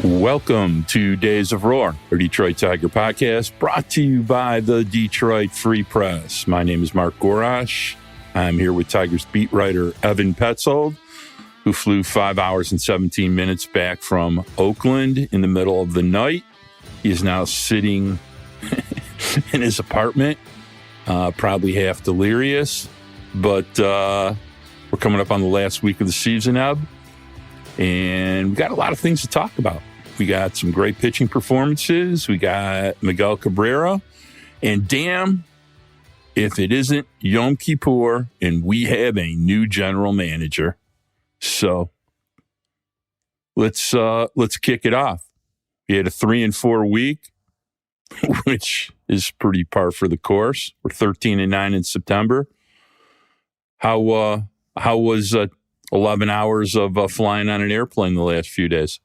Welcome to Days of Roar, our Detroit Tiger podcast, brought to you by the Detroit Free Press. My name is Mark Gorash. I'm here with Tigers beat writer Evan Petzold, who flew 5 hours and 17 minutes back from Oakland in the middle of the night. He is now sitting in his apartment, probably half delirious, but we're coming up on the last week of the season, Eb. And we got a lot of things to talk about. We got some great pitching performances. We got Miguel Cabrera. And damn, if it isn't Yom Kippur and we have a new general manager. So let's kick it off. We had a 3-4 week, which is pretty par for the course. We're 13-9 in September. How was 11 hours of flying on an airplane the last few days?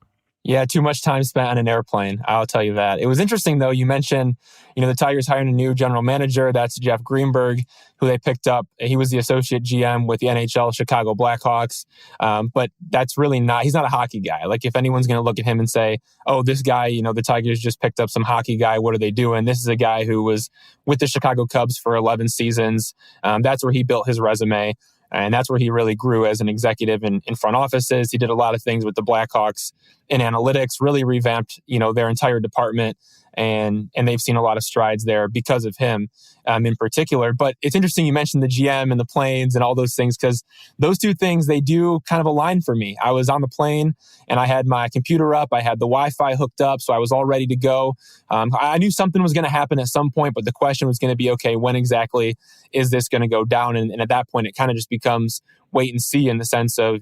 Yeah, too much time spent on an airplane. I'll tell you that. It was interesting, though. You mentioned, the Tigers hiring a new general manager. That's Jeff Greenberg, who they picked up. He was the associate GM with the NHL Chicago Blackhawks. But that's really he's not a hockey guy. Like, if anyone's going to look at him and say, oh, this guy, the Tigers just picked up some hockey guy. What are they doing? This is a guy who was with the Chicago Cubs for 11 seasons. That's where he built his resume. And that's where he really grew as an executive in front offices. He did a lot of things with the Blackhawks in analytics, really revamped, their entire department. And they've seen a lot of strides there because of him in particular. But it's interesting you mentioned the GM and the planes and all those things, because those two things, they do kind of align for me. I was on the plane and I had my computer up. I had the Wi-Fi hooked up, so I was all ready to go. I knew something was going to happen at some point, but the question was going to be, okay, when exactly is this going to go down? And at that point, it kind of just becomes wait and see in the sense of,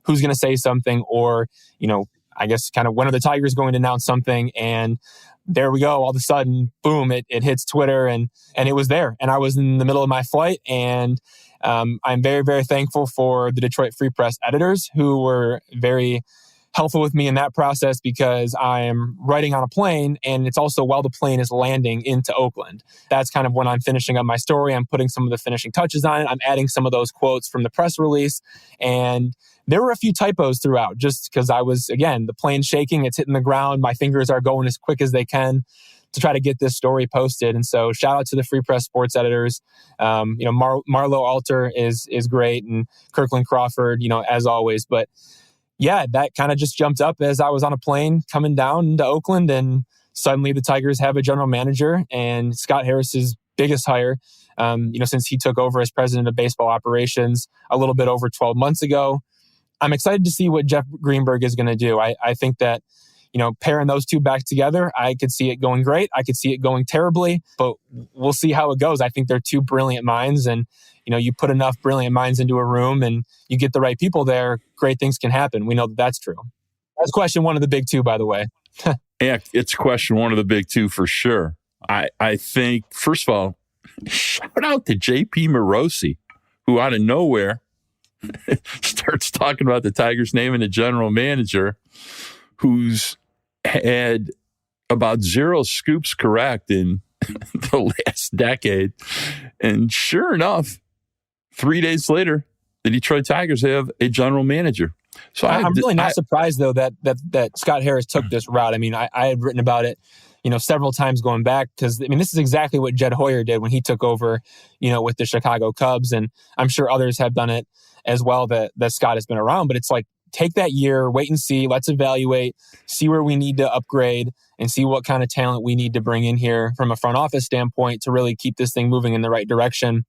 who's going to say something or, I guess kind of when are the Tigers going to announce something? And there we go. All of a sudden, boom, it hits Twitter and it was there. And I was in the middle of my flight. And I'm very, very thankful for the Detroit Free Press editors who were very helpful with me in that process, because I am writing on a plane and it's also while the plane is landing into Oakland. That's kind of when I'm finishing up my story. I'm putting some of the finishing touches on it. I'm adding some of those quotes from the press release. And there were a few typos throughout just because I was, again, the plane's shaking, it's hitting the ground. My fingers are going as quick as they can to try to get this story posted. And so shout out to the Free Press sports editors. Marlo Alter is great, and Kirkland Crawford, as always. But yeah, that kind of just jumped up as I was on a plane coming down to Oakland, and suddenly the Tigers have a general manager, and Scott Harris's biggest hire, since he took over as president of baseball operations a little bit over 12 months ago. I'm excited to see what Jeff Greenberg is going to do. I think that, pairing those two back together, I could see it going great. I could see it going terribly, but we'll see how it goes. I think they're two brilliant minds, and, you put enough brilliant minds into a room and you get the right people there, great things can happen. We know that that's true. That's question one of the big two, by the way. Yeah, it's question one of the big two for sure. I think, first of all, shout out to JP Morosi, who out of nowhere starts talking about the Tigers naming a general manager who's had about 0 scoops correct in the last decade. And sure enough, 3 days later, the Detroit Tigers have a general manager. So I'm really not surprised, though, that Scott Harris took this route. I mean, I had written about it, several times going back, because, this is exactly what Jed Hoyer did when he took over, with the Chicago Cubs. And I'm sure others have done it as well that Scott has been around. But it's like, take that year, wait and see, let's evaluate, see where we need to upgrade, and see what kind of talent we need to bring in here from a front office standpoint to really keep this thing moving in the right direction.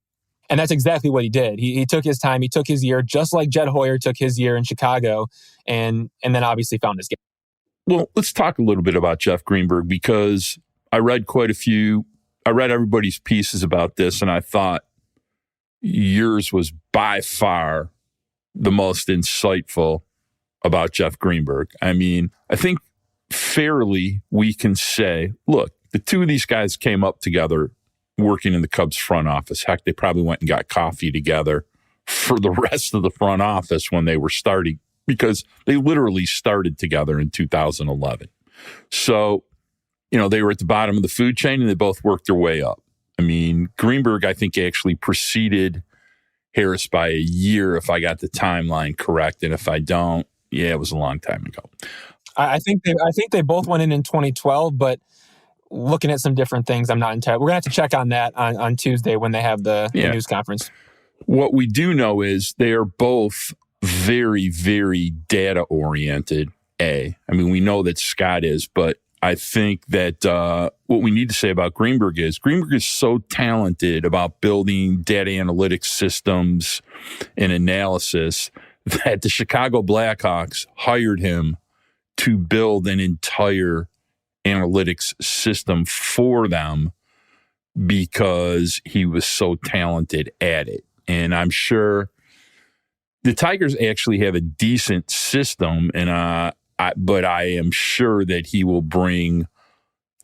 And that's exactly what he did. He took his time, he took his year, just like Jed Hoyer took his year in Chicago, and then obviously found his game. Well, let's talk a little bit about Jeff Greenberg, because I read everybody's pieces about this, and I thought yours was by far the most insightful about Jeff Greenberg. I mean, I think fairly we can say, look, the two of these guys came up together working in the Cubs front office. Heck, they probably went and got coffee together for the rest of the front office when they were starting, because they literally started together in 2011. So, they were at the bottom of the food chain and they both worked their way up. I mean, Greenberg, I think, actually preceded Harris by a year, if I got the timeline correct. And if I don't, yeah, it was a long time ago. I think they both went in 2012, but looking at some different things, I'm not entirely. We're gonna have to check on that on Tuesday when they have the news conference. What we do know is they are both very, very data oriented. I mean, we know that Scott is, but I think that what we need to say about Greenberg is so talented about building data analytics systems and analysis that the Chicago Blackhawks hired him to build an entire analytics system for them because he was so talented at it. And I'm sure the Tigers actually have a decent system, but I am sure that he will bring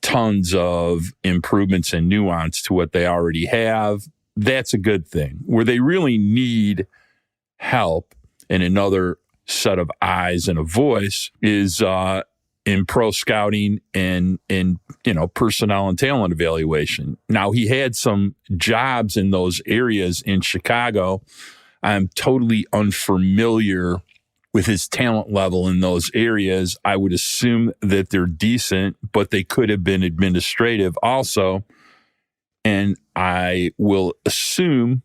tons of improvements and nuance to what they already have. That's a good thing. Where they really need help and another set of eyes and a voice is in pro scouting and personnel and talent evaluation. Now, he had some jobs in those areas in Chicago. I'm totally unfamiliar with his talent level in those areas. I would assume that they're decent, but they could have been administrative also. And I will assume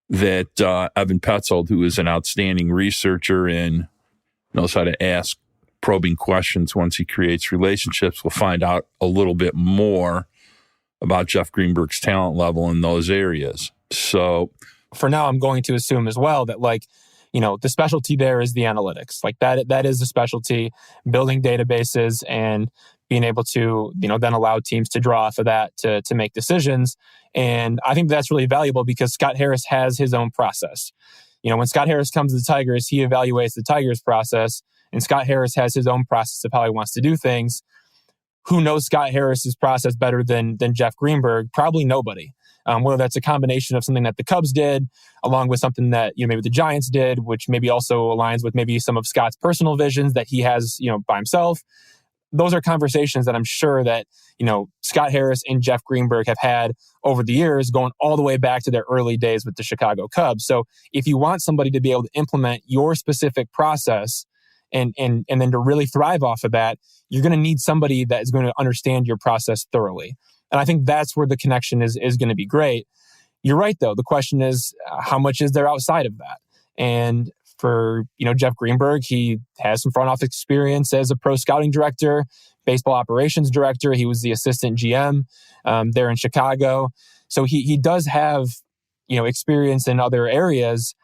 that Evan Petzold, who is an outstanding researcher and knows how to ask probing questions once he creates relationships, will find out a little bit more about Jeff Greenberg's talent level in those areas. So for now, I'm going to assume as well that the specialty there is the analytics. Like that is the specialty, building databases and being able to, then allow teams to draw off of that to make decisions. And I think that's really valuable because Scott Harris has his own process. When Scott Harris comes to the Tigers, he evaluates the Tigers process, and Scott Harris has his own process of how he wants to do things. Who knows Scott Harris's process better than Jeff Greenberg? Probably nobody. Whether that's a combination of something that the Cubs did, along with something that maybe the Giants did, which maybe also aligns with maybe some of Scott's personal visions that he has, by himself. Those are conversations that I'm sure that, Scott Harris and Jeff Greenberg have had over the years, going all the way back to their early days with the Chicago Cubs. So if you want somebody to be able to implement your specific process and then to really thrive off of that, you're going to need somebody that is going to understand your process thoroughly. And I think that's where the connection is going to be great. You're right, though. The question is, how much is there outside of that? And for, Jeff Greenberg, he has some front office experience as a pro scouting director, baseball operations director. He was the assistant GM there in Chicago. So he does have, experience in other areas.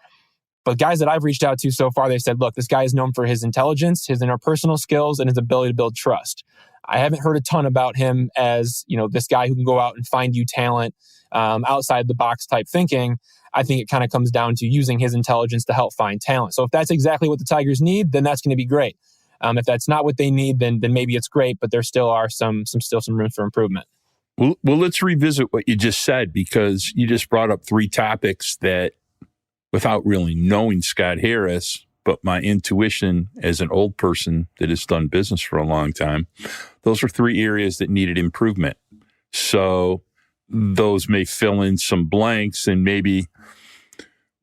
But guys that I've reached out to so far, they said, look, this guy is known for his intelligence, his interpersonal skills, and his ability to build trust. I haven't heard a ton about him as, this guy who can go out and find you talent outside the box type thinking. I think it kind of comes down to using his intelligence to help find talent. So if that's exactly what the Tigers need, then that's going to be great. If that's not what they need, then maybe it's great, but there still are some room for improvement. Well, let's revisit what you just said, because you just brought up three topics that, without really knowing Scott Harris, but my intuition as an old person that has done business for a long time, those are three areas that needed improvement. So those may fill in some blanks, and maybe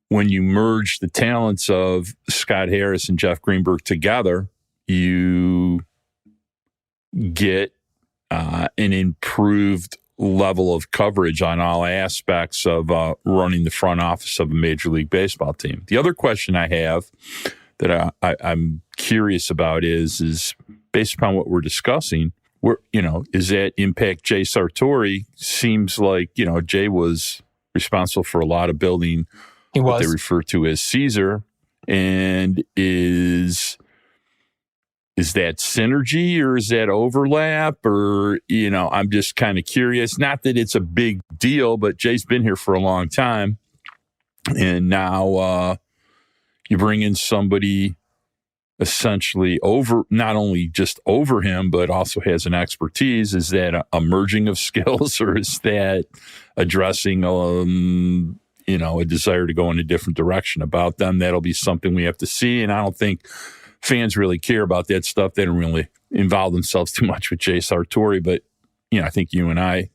when you merge the talents of Scott Harris and Jeff Greenberg together, you get an improved level of coverage on all aspects of running the front office of a Major League Baseball team. The other question I have that I'm curious about is based upon what we're discussing, is that impact Jay Sartori? Seems like, Jay was responsible for a lot of building what they refer to as Caesar, and is that synergy or is that overlap? Or, I'm just kind of curious. Not that it's a big deal, but Jay's been here for a long time. And now you bring in somebody essentially not only just over him, but also has an expertise. Is that a merging of skills, or is that addressing a desire to go in a different direction about them? That'll be something we have to see. And I don't think fans really care about that stuff. They don't really involve themselves too much with Jay Sartori, but I think you and I,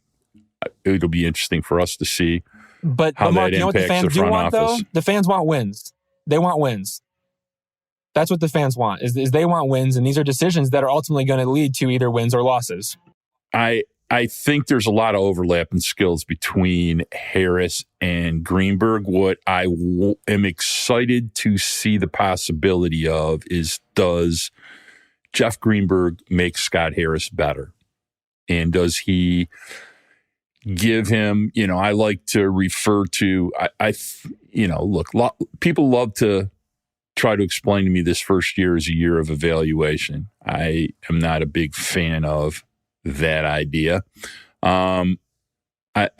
it'll be interesting for us to see how Mark, that impacts the front office. The fans want wins. They want wins. That's what the fans want, is they want wins, and these are decisions that are ultimately going to lead to either wins or losses. I think there's a lot of overlap in skills between Harris and Greenberg. What I am excited to see the possibility of is, does Jeff Greenberg make Scott Harris better? And does he give him, I like to refer to, people love to try to explain to me this first year is a year of evaluation. I am not a big fan of that idea. I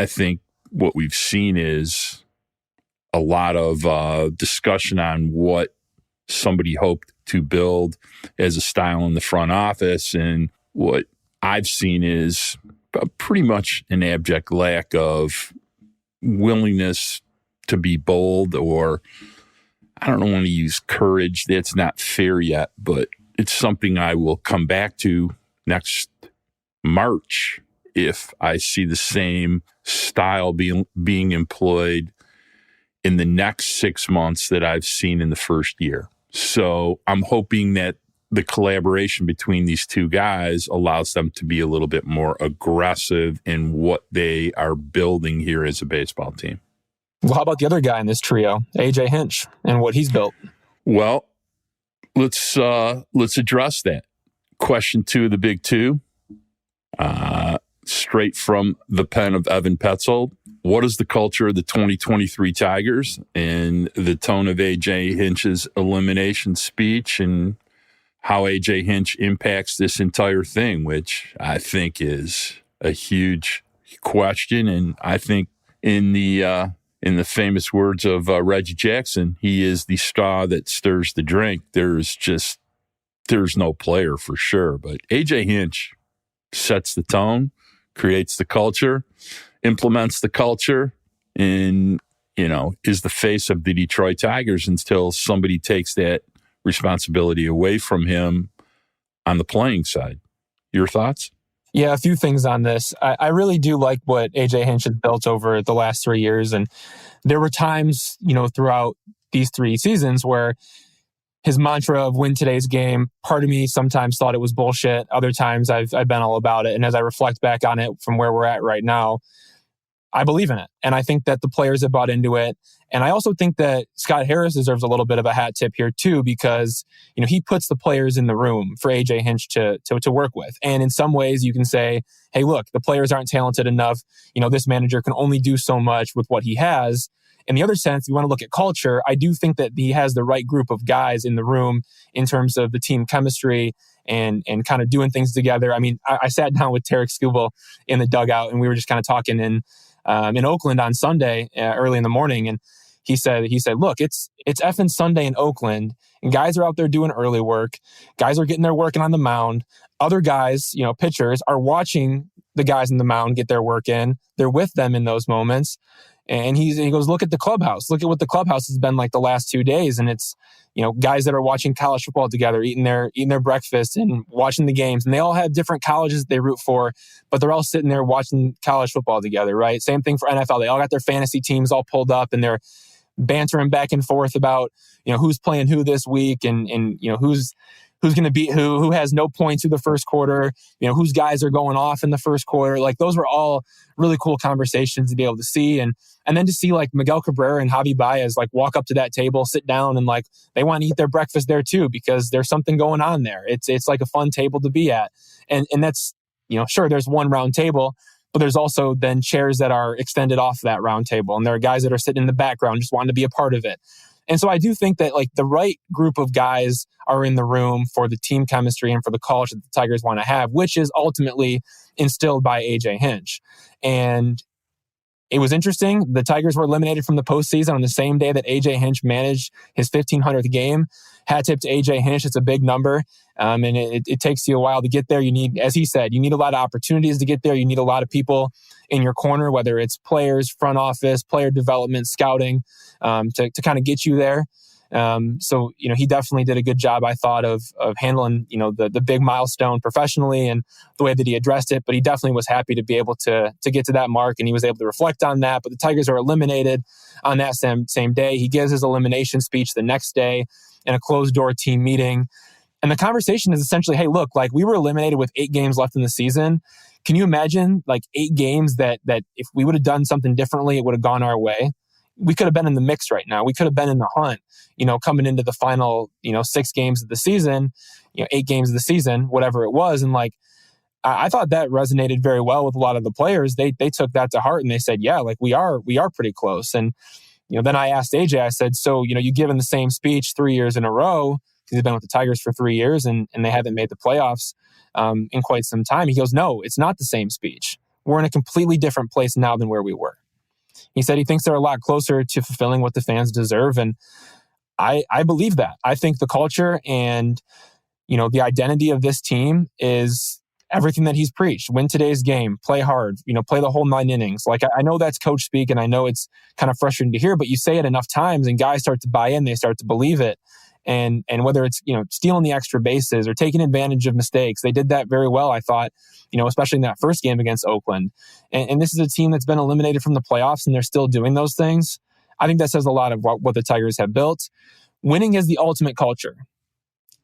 think what we've seen is a lot of discussion on what somebody hoped to build as a style in the front office. And what I've seen is pretty much an abject lack of willingness to be bold, or I don't want to use courage. That's not fair yet, but it's something I will come back to next March if I see the same style being employed in the next 6 months that I've seen in the first year. So I'm hoping that the collaboration between these two guys allows them to be a little bit more aggressive in what they are building here as a baseball team. Well, how about the other guy in this trio, AJ Hinch, and what he's built? Well, let's address that. Question 2 of the big 2, straight from the pen of Evan Petzold. What is the culture of the 2023 Tigers, and the tone of AJ Hinch's elimination speech, and how AJ Hinch impacts this entire thing, which I think is a huge question. And I think in the famous words of Reggie Jackson, he is the straw that stirs the drink. There's no player for sure, but AJ Hinch sets the tone, creates the culture, implements the culture, and, is the face of the Detroit Tigers until somebody takes that responsibility away from him on the playing side. Your thoughts? Yeah, a few things on this. I really do like what AJ Hinch has built over the last 3 years. And there were times, throughout these 3 seasons where his mantra of win today's game, part of me sometimes thought it was bullshit. Other times I've been all about it. And as I reflect back on it from where we're at right now, I believe in it. And I think that the players have bought into it. And I also think that Scott Harris deserves a little bit of a hat tip here too, because, he puts the players in the room for AJ Hinch to work with. And in some ways you can say, hey, look, the players aren't talented enough. This manager can only do so much with what he has. In the other sense, you want to look at culture. I do think that he has the right group of guys in the room in terms of the team chemistry and kind of doing things together. I mean, I sat down with Tarik Skubal in the dugout, and we were just kind of talking in Oakland on Sunday early in the morning, and he said, look, it's effing Sunday in Oakland, and guys are out there doing early work. Guys are getting their work in on the mound. Other guys, pitchers, are watching the guys in the mound get their work in. They're with them in those moments. And he goes, look at the clubhouse. Look at what the clubhouse has been like the last 2 days. And it's, guys that are watching college football together, eating their breakfast and watching the games. And they all have different colleges they root for, but they're all sitting there watching college football together, right? Same thing for NFL. They all got their fantasy teams all pulled up, and they're bantering back and forth about, who's playing who this week, and who's going to beat who has no points through the first quarter, whose guys are going off in the first quarter. Like, those were all really cool conversations to be able to see. And then to see like Miguel Cabrera and Javi Baez like walk up to that table, sit down, and like they want to eat their breakfast there too, because there's something going on there. It's like a fun table to be at. And that's, sure, there's one round table, but there's also then chairs that are extended off that round table. And there are guys that are sitting in the background just wanting to be a part of it. And so I do think that like the right group of guys are in the room for the team chemistry and for the culture that the Tigers want to have, which is ultimately instilled by AJ Hinch. And it was interesting. The Tigers were eliminated from the postseason on the same day that AJ Hinch managed his 1,500th game. Hat tip to AJ Hinch. It's a big number. And it takes you a while to get there. You need, as he said, you need a lot of opportunities to get there. You need a lot of people in your corner, whether it's players, front office, player development, scouting, to kind of get you there. So, he definitely did a good job, I thought, of handling, the big milestone professionally and the way that he addressed it. But he definitely was happy to be able to get to that mark, and he was able to reflect on that. But the Tigers are eliminated on that same day. He gives his elimination speech the next day. in a closed door team meeting. And the conversation is essentially, hey, look, like we were eliminated with 8 games left in the season. Can you imagine like 8 games that if we would have done something differently, it would have gone our way? We could have been in the mix right now. We could have been in the hunt, coming into the final, 6 games of the season, 8 games of the season, whatever it was. And like, I thought that resonated very well with a lot of the players. They took that to heart and they said, yeah, like we are pretty close. And, then I asked AJ, I said, so, you've given the same speech 3 years in a row, because he's been with the Tigers for 3 years and they haven't made the playoffs in quite some time. He goes, no, it's not the same speech. We're in a completely different place now than where we were. He said he thinks they're a lot closer to fulfilling what the fans deserve. And I believe that. I think the culture and, the identity of this team is everything that he's preached. Win today's game, play hard, play the whole 9 innings. Like I know that's coach speak and I know it's kind of frustrating to hear, but you say it enough times and guys start to buy in, they start to believe it. And whether it's, stealing the extra bases or taking advantage of mistakes, they did that very well, I thought, especially in that first game against Oakland. And this is a team that's been eliminated from the playoffs and they're still doing those things. I think that says a lot of what the Tigers have built. Winning is the ultimate culture.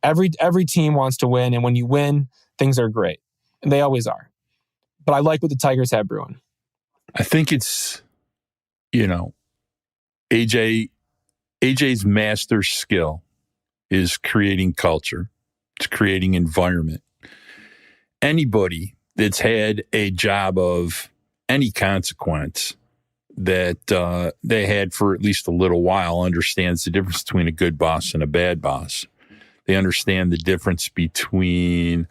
Every team wants to win. And when you win, things are great. And they always are. But I like what the Tigers have brewing. I think it's, AJ's master skill is creating culture. It's creating environment. Anybody that's had a job of any consequence that they had for at least a little while understands the difference between a good boss and a bad boss. They understand the difference between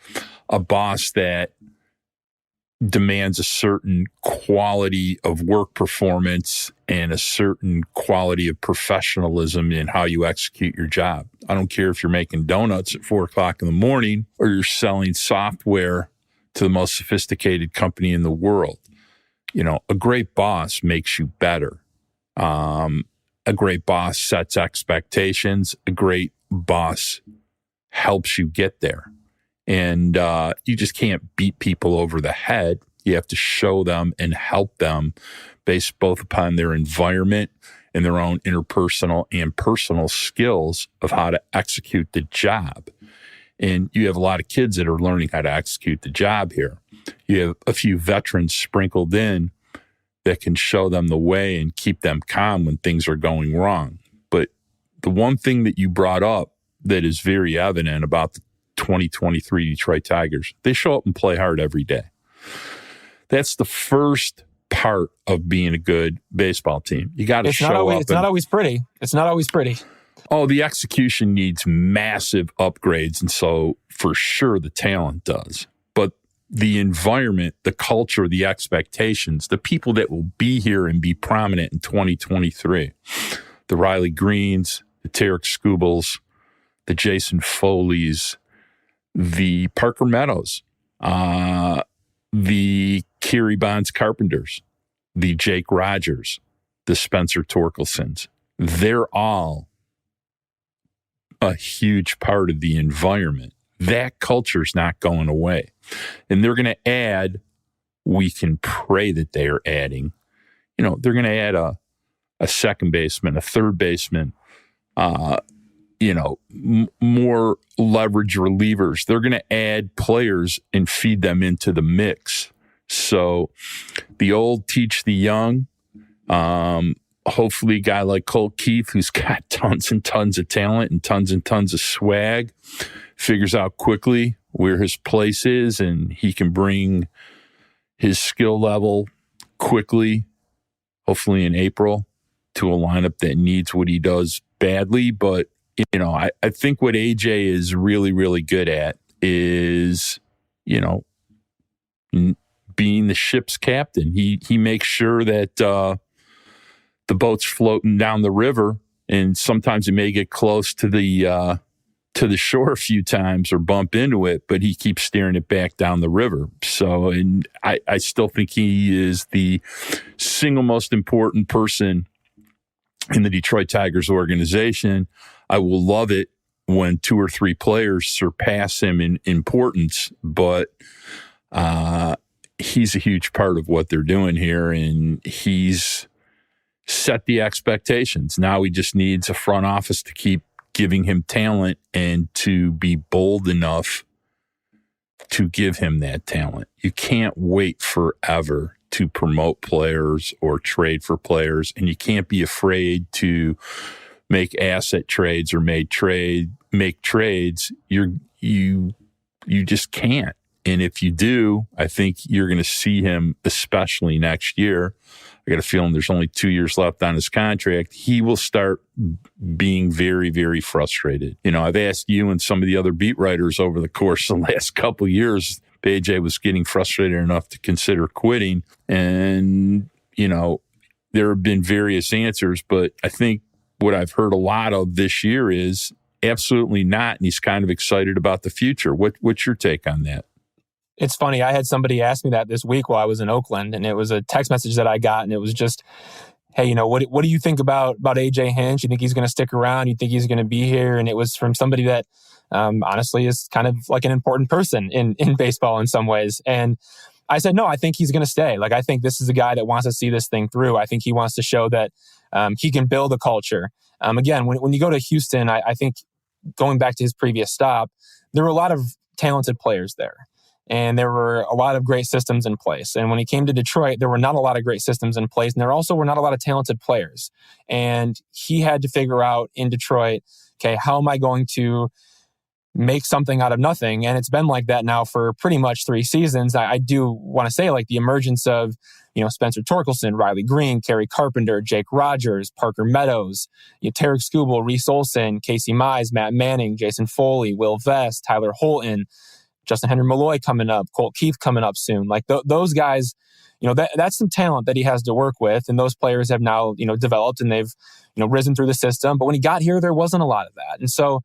a boss that demands a certain quality of work performance and a certain quality of professionalism in how you execute your job. I don't care if you're making donuts at 4:00 in the morning or you're selling software to the most sophisticated company in the world. A great boss makes you better. A great boss sets expectations. A great boss helps you get there. And you just can't beat people over the head. You have to show them and help them based both upon their environment and their own interpersonal and personal skills of how to execute the job. And you have a lot of kids that are learning how to execute the job here. You have a few veterans sprinkled in that can show them the way and keep them calm when things are going wrong. But the one thing that you brought up that is very evident about the 2023 Detroit Tigers, they show up and play hard every day. That's the first part of being a good baseball team. You got to show up. It's not always pretty. It's not always pretty. Oh, the execution needs massive upgrades, and so for sure the talent does. But the environment, the culture, the expectations, the people that will be here and be prominent in 2023, the Riley Greenes, the Tarik Skubals, the Jason Foleys, the Parker Meadows, the Kerry Bonds Carpenters, the Jake Rogers, the Spencer Torkelsons. They're all a huge part of the environment. That culture's not going away. And they're going to add, we can pray that they are adding, they're going to add a second baseman, a third baseman, more leverage relievers. They're going to add players and feed them into the mix. So the old teach the young. Hopefully a guy like Colt Keith, who's got tons and tons of talent and tons of swag, figures out quickly where his place is and he can bring his skill level quickly, hopefully in April, to a lineup that needs what he does badly. But I think what AJ is really, really good at is, being the ship's captain. He makes sure that the boat's floating down the river, and sometimes it may get close to the shore a few times or bump into it, but he keeps steering it back down the river. So, and I still think he is the single most important person in the Detroit Tigers organization. I will love it when 2 or 3 players surpass him in importance, but he's a huge part of what they're doing here, and he's set the expectations. Now he just needs a front office to keep giving him talent and to be bold enough to give him that talent. You can't wait forever to promote players or trade for players, and you can't be afraid to make asset trades or make trades. You just can't. And if you do, I think you're going to see him, especially next year. I got a feeling there's only 2 years left on his contract. He will start being very, very frustrated. I've asked you and some of the other beat writers over the course of the last couple of years, if AJ was getting frustrated enough to consider quitting. And, there have been various answers, but I think what I've heard a lot of this year is absolutely not. And he's kind of excited about the future. What's your take on that? It's funny. I had somebody ask me that this week while I was in Oakland, and it was a text message that I got, and it was just, hey, what do you think about AJ Hinch? You think he's going to stick around? You think he's going to be here? And it was from somebody that honestly is kind of like an important person in baseball in some ways. And I said, no, I think he's going to stay. Like, I think this is a guy that wants to see this thing through. I think he wants to show that he can build a culture. Again, when you go to Houston, I think going back to his previous stop, there were a lot of talented players there. And there were a lot of great systems in place. And when he came to Detroit, there were not a lot of great systems in place. And there also were not a lot of talented players. And he had to figure out in Detroit, okay, how am I going to make something out of nothing? And it's been like that now for pretty much 3 seasons. I do want to say, like, the emergence of, Spencer Torkelson, Riley Greene, Kerry Carpenter, Jake Rogers, Parker Meadows, Tarik Skubal, Reese Olson, Casey Mize, Matt Manning, Jason Foley, Will Vest, Tyler Holton, Justin Henry Malloy coming up, Colt Keith coming up soon. Like those guys, that's some talent that he has to work with. And those players have now, developed and they've, risen through the system. But when he got here, there wasn't a lot of that. And so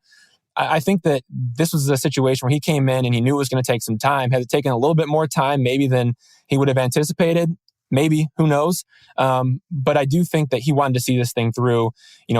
I think that this was a situation where he came in and he knew it was going to take some time. Had it taken a little bit more time, maybe than he would have anticipated, maybe, who knows? But I do think that he wanted to see this thing through,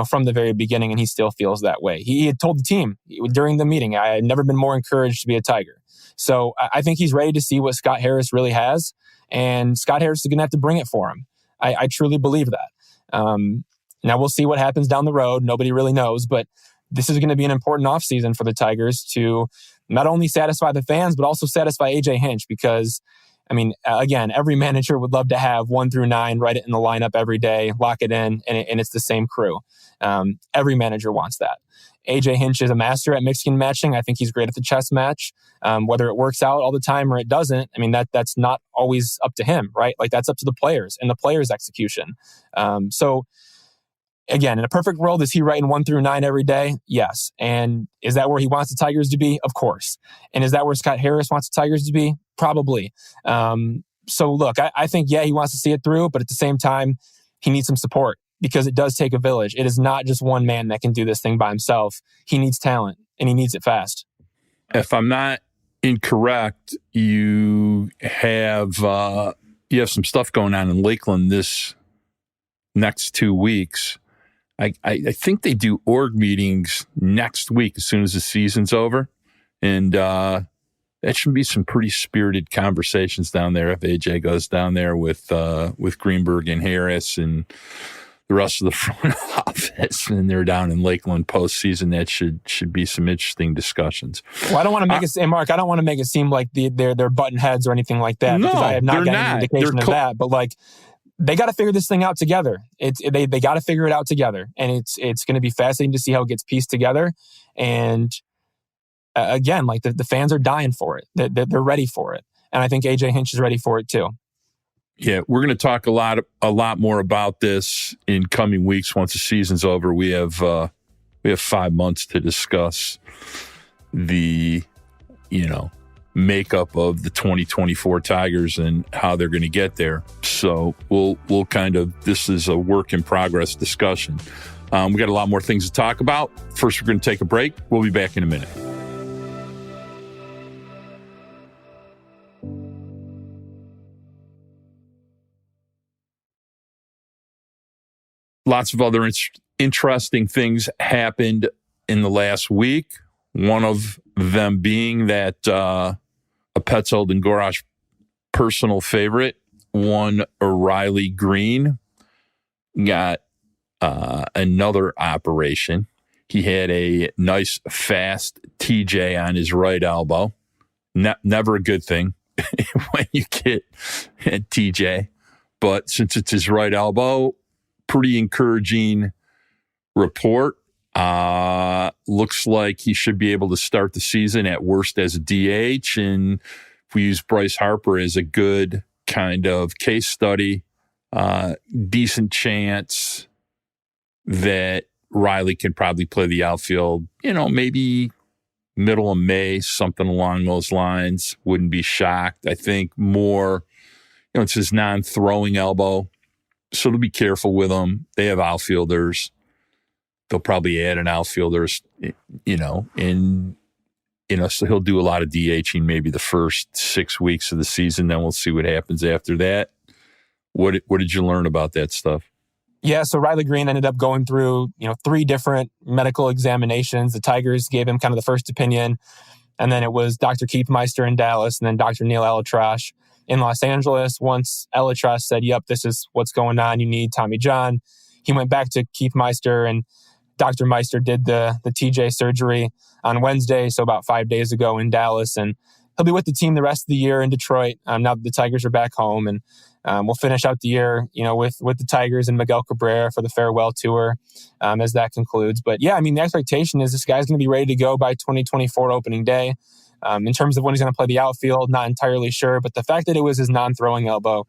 from the very beginning, and he still feels that way. He had told the team during the meeting, I had never been more encouraged to be a Tiger. So I think he's ready to see what Scott Harris really has, and Scott Harris is going to have to bring it for him. I truly believe that. Now we'll see what happens down the road. Nobody really knows, but this is going to be an important offseason for the Tigers to not only satisfy the fans, but also satisfy AJ Hinch, because again, every manager would love to have 1 through 9, write it in the lineup every day, lock it in, and it's the same crew. Every manager wants that. AJ Hinch is a master at mixing and matching. I think he's great at the chess match. Whether it works out all the time or it doesn't, that's not always up to him, right? Like, that's up to the players and the players' execution. So again, in a perfect world, is he writing 1 through 9 every day? Yes. And is that where he wants the Tigers to be? Of course. And is that where Scott Harris wants the Tigers to be? Probably. So look, I think, he wants to see it through, but at the same time, he needs some support, because it does take a village. It is not just one man that can do this thing by himself. He needs talent, and he needs it fast. If I'm not incorrect, you have some stuff going on in Lakeland this next 2 weeks. I think they do org meetings next week as soon as the season's over. And that should be some pretty spirited conversations down there if AJ goes down there with Greenberg and Harris and the rest of the front office, and they're down in Lakeland postseason. That should be some interesting discussions. Well, I don't want to make it, Mark, I don't want to make it seem like they're button heads or anything like that, because I have not gotten any indication of that. But like, they got to figure this thing out together. They got to figure it out together, and it's going to be fascinating to see how it gets pieced together. And again, like the fans are dying for it. They're ready for it, and I think AJ Hinch is ready for it too. Yeah, we're going to talk a lot more about this in coming weeks. Once the season's over, we have 5 months to discuss the makeup of the 2024 Tigers and how they're going to get there. So we'll this is a work in progress discussion. We got a lot more things to talk about. First, we're going to take a break. We'll be back in a minute. Lots of other interesting things happened in the last week. One of them being that a Petzold and Gorash personal favorite, one Riley Greene, got another operation. He had a nice, fast TJ on his right elbow. Never a good thing when you get a TJ. But since it's his right elbow, pretty encouraging report. Looks like he should be able to start the season at worst as a DH. And if we use Bryce Harper as a good kind of case study, decent chance that Riley can probably play the outfield, maybe middle of May, something along those lines. Wouldn't be shocked. I think more, it's his non-throwing elbow. So they'll be careful with him. They have outfielders. They'll probably add an outfielder, so he'll do a lot of DHing maybe the first 6 weeks of the season. Then we'll see what happens after that. What did you learn about that stuff? Yeah, so Riley Greene ended up going through, 3 different medical examinations. The Tigers gave him kind of the first opinion, and then it was Dr. Keith Meister in Dallas, and then Dr. Neil Elatrash in Los Angeles. Once Elatrash said, yep, this is what's going on, you need Tommy John, he went back to Keith Meister, and Dr. Meister did the TJ surgery on Wednesday, so about 5 days ago in Dallas, and he'll be with the team the rest of the year in Detroit now that the Tigers are back home, and we'll finish out the year, with the Tigers and Miguel Cabrera for the farewell tour as that concludes. But yeah, the expectation is this guy's going to be ready to go by 2024 opening day. In terms of when he's going to play the outfield, not entirely sure, but the fact that it was his non-throwing elbow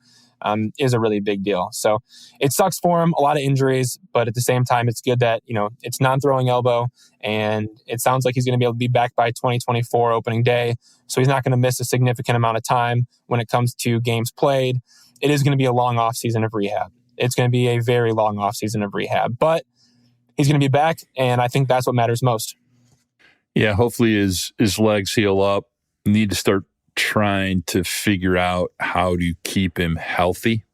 is a really big deal. So it sucks for him, a lot of injuries, but at the same time, it's good that, it's non-throwing elbow, and it sounds like he's going to be able to be back by 2024 opening day. So he's not going to miss a significant amount of time when it comes to games played. It is going to be a long off season of rehab. It's going to be a very long off season of rehab, but he's going to be back, and I think that's what matters most. Yeah, hopefully his legs heal up. Need to start trying to figure out how to keep him healthy.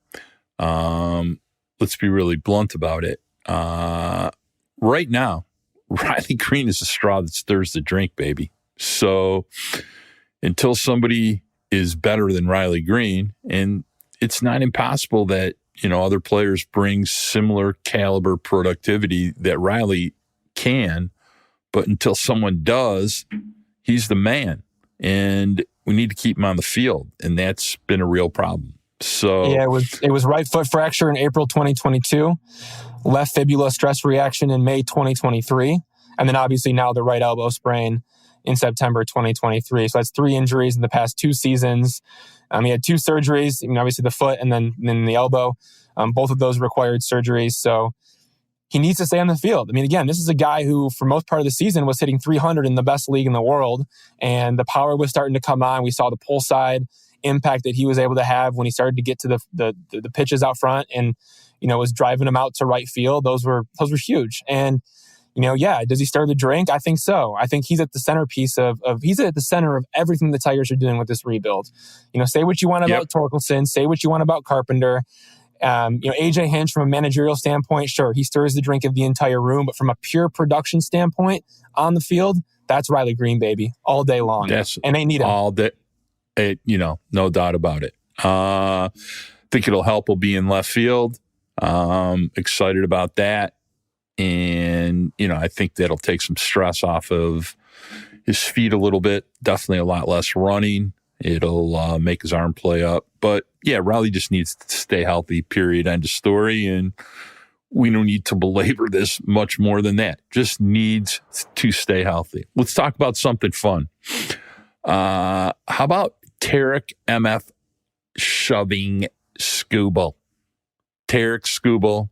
Let's be really blunt about it. Right now, Riley Greene is a straw that stirs the drink, baby. So until somebody is better than Riley Greene, and it's not impossible that, other players bring similar caliber productivity that Riley can, but until someone does, he's the man. And we need to keep him on the field, and that's been a real problem. So yeah, it was right foot fracture in April 2022, left fibula stress reaction in May 2023, and then obviously now the right elbow sprain in September 2023. So that's 3 injuries in the past 2 seasons. He had 2 surgeries, obviously the foot and then the elbow. Both of those required surgeries. So he needs to stay on the field. Again, this is a guy who, for most part of the season, was hitting 300 in the best league in the world, and the power was starting to come on. We saw the pull side impact that he was able to have when he started to get to the pitches out front, and was driving them out to right field. Those were huge. And does he stir the drink? I think so. I think he's at the centerpiece he's at the center of everything the Tigers are doing with this rebuild. Say what you want about Torkelson, say what you want about Carpenter. AJ Hinch, from a managerial standpoint, sure, he stirs the drink of the entire room, but from a pure production standpoint on the field, that's Riley Greene, baby, all day long. And they need him all day. No doubt about it. I think it'll help. We'll be in left field. Excited about that. And, I think that'll take some stress off of his feet a little bit. Definitely a lot less running. It'll make his arm play up. But, yeah, Riley just needs to stay healthy, period, end of story. And we don't need to belabor this much more than that. Just needs to stay healthy. Let's talk about something fun. How about Tarik MF shoving Skubal? Tarik Skubal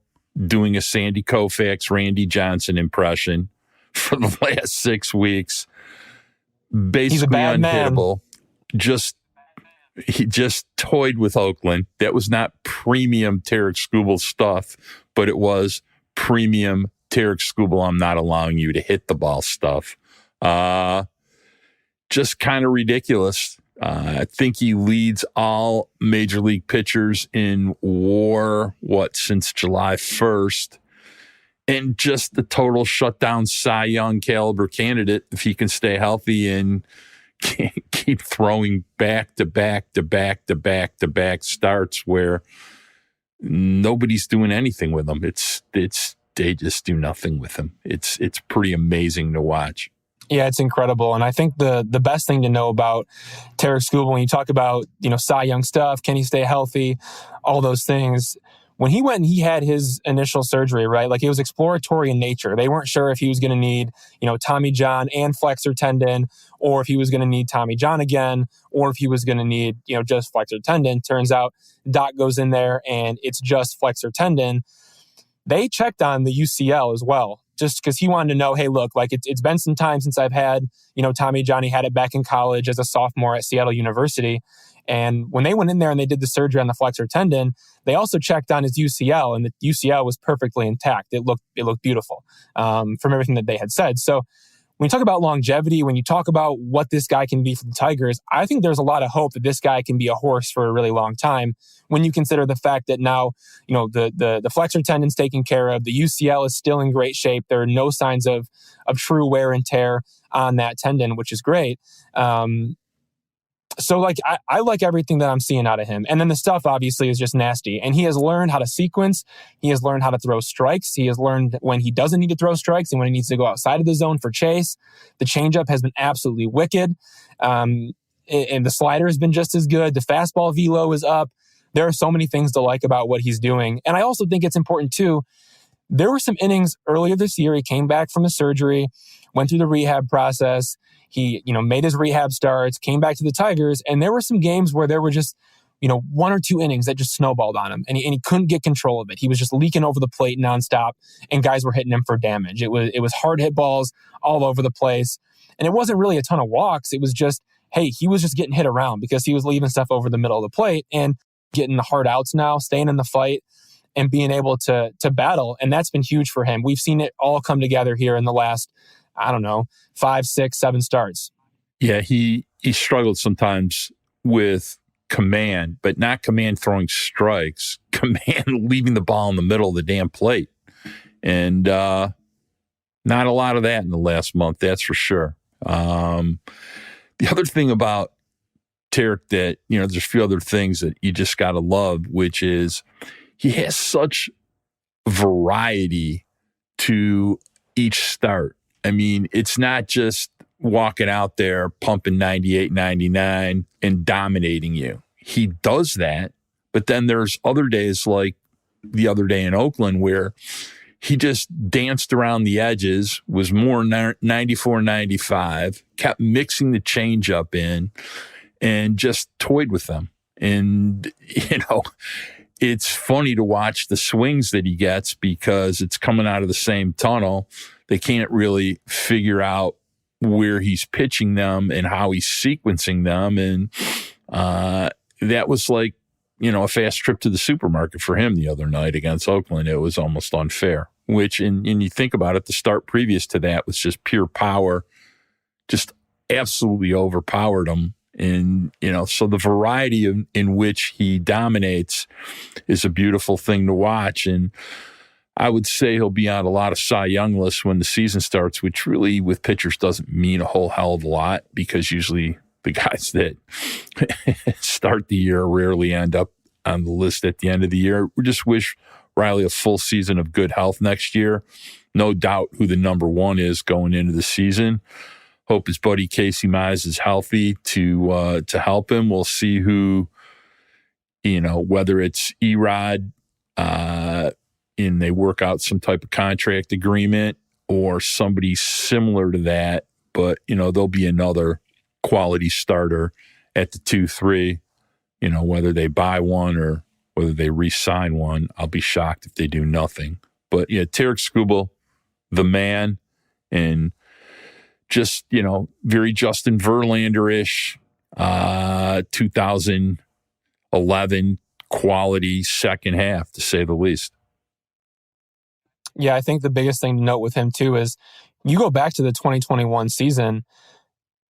doing a Sandy Koufax, Randy Johnson impression for the last 6 weeks. Basically unhittable. He just toyed with Oakland. That was not premium Tarik Skubal stuff, but it was premium Tarik Skubal, I'm not allowing you to hit the ball stuff. Just kind of ridiculous. I think he leads all major league pitchers in WAR, since July 1st. And just the total shutdown Cy Young caliber candidate if he can stay healthy and keep throwing back to back starts where nobody's doing anything with him. It's they just do nothing with him. It's pretty amazing to watch. Yeah, it's incredible. And I think the best thing to know about Tarik Skubal, when you talk about, Cy Young stuff, can he stay healthy, all those things, when he went and he had his initial surgery, right? Like, it was exploratory in nature. They weren't sure if he was going to need, Tommy John and flexor tendon, or if he was going to need Tommy John again, or if he was going to need, just flexor tendon. Turns out Doc goes in there and it's just flexor tendon. They checked on the UCL as well, just because he wanted to know, hey, look, like it's been some time since I've had, Tommy John. He had it back in college as a sophomore at Seattle University. And when they went in there and they did the surgery on the flexor tendon, they also checked on his UCL, and the UCL was perfectly intact. It looked beautiful from everything that they had said. So when you talk about longevity, when you talk about what this guy can be for the Tigers, I think there's a lot of hope that this guy can be a horse for a really long time. When you consider the fact that now, the flexor tendon's taken care of, the UCL is still in great shape. There are no signs of true wear and tear on that tendon, which is great. So I like everything that I'm seeing out of him. And then the stuff obviously is just nasty. And he has learned how to sequence. He has learned how to throw strikes. He has learned when he doesn't need to throw strikes and when he needs to go outside of the zone for chase. The changeup has been absolutely wicked. And the slider has been just as good. The fastball velo is up. There are so many things to like about what he's doing. And I also think it's important too. There were some innings earlier this year. He came back from the surgery, went through the rehab process. He, made his rehab starts, came back to the Tigers, and there were some games where there were just, 1 or 2 innings that just snowballed on him, and he couldn't get control of it. He was just leaking over the plate nonstop, and guys were hitting him for damage. It was hard hit balls all over the place, and it wasn't really a ton of walks. It was just, hey, he was just getting hit around because he was leaving stuff over the middle of the plate and getting the hard outs now, staying in the fight, and being able to battle, and that's been huge for him. We've seen it all come together here in the last, 5, 6, 7 starts. Yeah, he struggled sometimes with command, but not command throwing strikes, command leaving the ball in the middle of the damn plate. And not a lot of that in the last month, that's for sure. The other thing about Tarik that, there's a few other things that you just got to love, which is he has such variety to each start. I mean, it's not just walking out there, pumping 98, 99, and dominating you. He does that, but then there's other days like the other day in Oakland where he just danced around the edges, was more 94, 95, kept mixing the changeup in, and just toyed with them. And, it's funny to watch the swings that he gets because it's coming out of the same tunnel. They can't really figure out where he's pitching them and how he's sequencing them. And that was like, a fast trip to the supermarket for him the other night against Oakland. It was almost unfair, which, and you think about it, the start previous to that was just pure power, just absolutely overpowered him. And, so the variety in which he dominates is a beautiful thing to watch. And I would say he'll be on a lot of Cy Young lists when the season starts, which really with pitchers doesn't mean a whole hell of a lot because usually the guys that start the year rarely end up on the list at the end of the year. We just wish Riley a full season of good health next year. No doubt who the number one is going into the season. Hope his buddy Casey Mize is healthy to help him. We'll see who, whether it's Erod, and they work out some type of contract agreement or somebody similar to that. But, there'll be another quality starter at the 2-3, whether they buy one or whether they re-sign one. I'll be shocked if they do nothing. But, yeah, Tarik Skubal, the man, and just, very Justin Verlander-ish, 2011 quality second half, to say the least. Yeah, I think the biggest thing to note with him, too, is you go back to the 2021 season,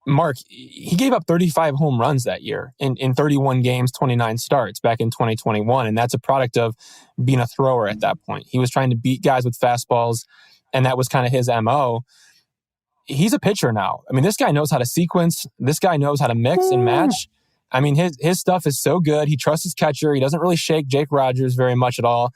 Mark, he gave up 35 home runs that year in 31 games, 29 starts back in 2021. And that's a product of being a thrower at that point. He was trying to beat guys with fastballs, and that was kind of his MO. He's a pitcher now. I mean, this guy knows how to sequence. This guy knows how to mix and match. I mean, his stuff is so good. He trusts his catcher. He doesn't really shake Jake Rogers very much at all.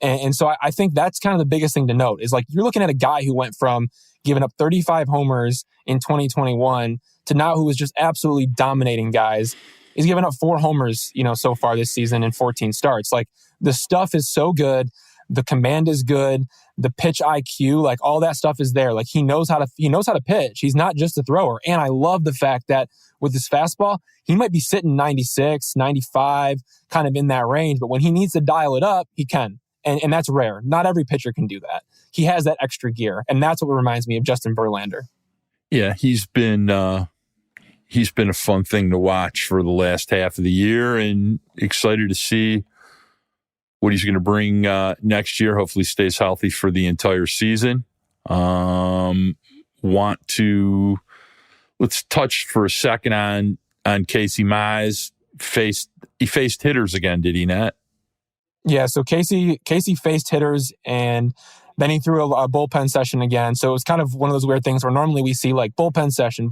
And so I think that's kind of the biggest thing to note is like you're looking at a guy who went from giving up 35 homers in 2021 to now who is just absolutely dominating guys. He's given up 4 homers, so far this season in 14 starts. Like the stuff is so good. The command is good. The pitch IQ, like all that stuff is there. Like he knows how to pitch. He's not just a thrower. And I love the fact that with his fastball, he might be sitting 96, 95, kind of in that range. But when he needs to dial it up, he can. And that's rare. Not every pitcher can do that. He has that extra gear. And that's what reminds me of Justin Verlander. Yeah, he's been a fun thing to watch for the last half of the year, and excited to see what he's going to bring next year. Hopefully stays healthy for the entire season. Let's touch for a second on Casey Mize. He faced hitters again, did he not? Yeah, so Casey faced hitters, and then he threw a bullpen session again. So it was kind of one of those weird things where normally we see like bullpen session,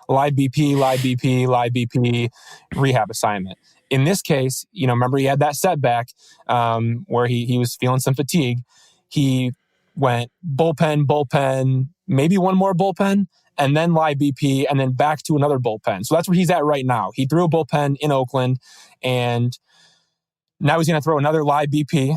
live BP, rehab assignment. In this case, remember he had that setback where he was feeling some fatigue. He went bullpen, maybe one more bullpen, and then live BP, and then back to another bullpen. So that's where he's at right now. He threw a bullpen in Oakland, and now he's going to throw another live BP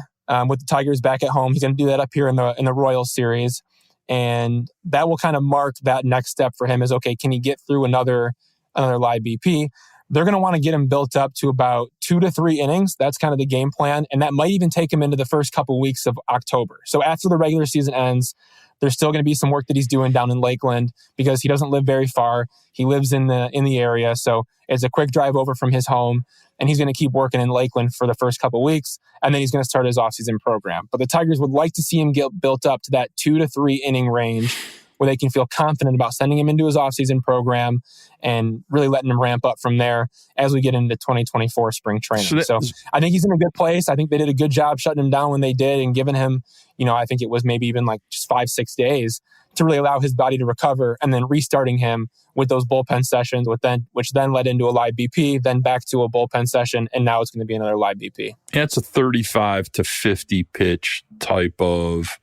with the Tigers back at home. He's going to do that up here in the Royals series. And that will kind of mark that next step for him is, okay, can he get through another live BP? They're going to want to get him built up to about 2 to 3 innings. That's kind of the game plan. And that might even take him into the first couple of weeks of October. So after the regular season ends, there's still going to be some work that he's doing down in Lakeland because he doesn't live very far. He lives in the area. So it's a quick drive over from his home. And he's going to keep working in Lakeland for the first couple of weeks. And then he's going to start his offseason program. But the Tigers would like to see him get built up to that 2 to 3 inning range where they can feel confident about sending him into his offseason program and really letting him ramp up from there as we get into 2024 spring training. So I think he's in a good place. I think they did a good job shutting him down when they did and giving him, I think it was maybe even like just 5-6 days to really allow his body to recover, and then restarting him with those bullpen sessions, which then led into a live BP, then back to a bullpen session, and now it's going to be another live BP. Yeah, it's a 35 to 50 pitch type of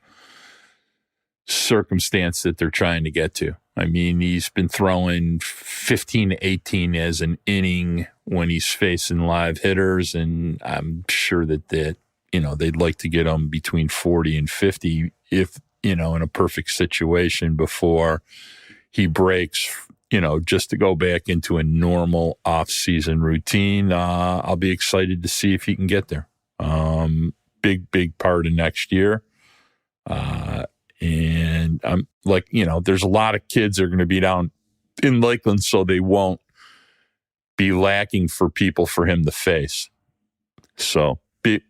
circumstance that they're trying to get to. I mean, he's been throwing 15 to 18 as an inning when he's facing live hitters, and I'm sure that they'd like to get him between 40 and 50 if, in a perfect situation before he breaks, just to go back into a normal off-season routine. I'll be excited to see if he can get there. Big part of next year. And I'm like, there's a lot of kids that are going to be down in Lakeland, so they won't be lacking for people for him to face. So